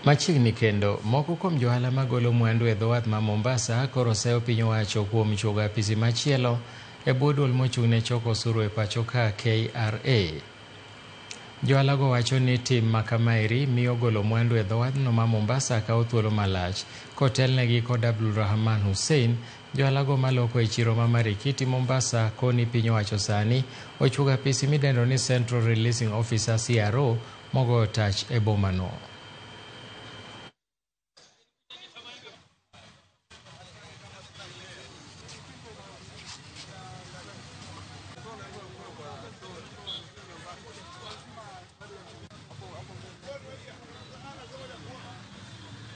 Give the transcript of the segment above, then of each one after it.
Machiegni kendo, moko kuom johala magolo mwandu e dho wath ma Mombasa koro seyo piny owacho kuom chuogo apisi machielo e bwo duol mochung'ne choko osuru e pacho ka KRA. Johalago wacho ni tim makamaeri miyo golo mwandu e dho wathno ma Mombasa kawo thuolo malach. Kotelnegi kod Abdulrahman Hussein, johalago maloko e chiro ma Marikiti Mombasa koni piny owacho sani ochuogo apisi midendo ni Central Releasing Officer CRO mogo tach e bomano.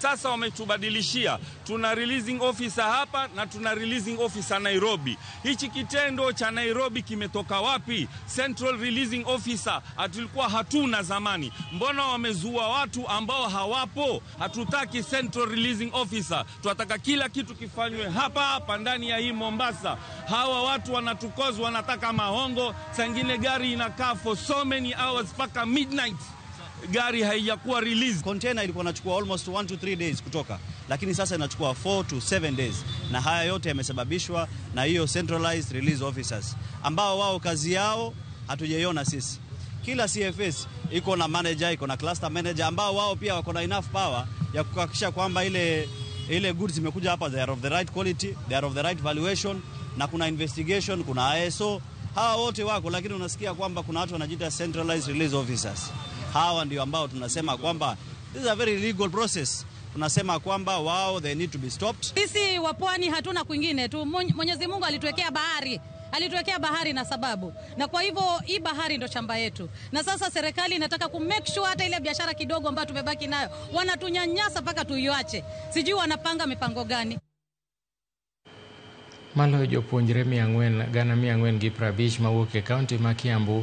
Sasa wametubadilishia, tuna releasing officer hapa na tuna releasing officer Nairobi. Hichi kitendo cha Nairobi kimetoka wapi? Central releasing officer tulikuwa hatuna zamani. Mbona wamezua watu ambao hawapo? Hatutaki central releasing officer. Tunataka kila kitu kifanywe hapa ndani ya hii Mombasa. Hawa watu wanatukoza, wanataka mahongo. Sangine gari inakaa for so many hours paka midnight. Gari haijakuwa release. Container ilikuwa inachukua almost 1 to 3 days kutoka, lakini sasa inachukua 4 to 7 days. Na haya yote yamesababishwa na hiyo centralized release officers ambao wao kazi yao hatujaiona sisi. Kila CFS iko na manager, iko na cluster manager ambao wao pia wako na enough power ya kuhakikisha kwamba ile goods zimekuja hapa, they are of the right quality, they are of the right valuation, na kuna investigation, kuna ISO. Hawa wote wako, lakini unasikia kwamba kuna watu wanajiita centralized release officers. Hawa ndio ambao tunasema kwamba this is a very legal process. Tunasema kwamba wao they need to be stopped. Sisi wa pwani hatuna kwingine tu. Mwenyezi Mungu alituwekea bahari. Alituwekea bahari na sababu. Na kwa hivyo hii bahari ndo shamba yetu. Na sasa serikali inataka ku make sure hata ile biashara kidogo ambayo tumebaki nayo wanatunyanyasa mpaka tuiache. Sijui wanapanga mipango gani. Maloyo jopuonjre 450 mawuok e kaunti ma Kiambu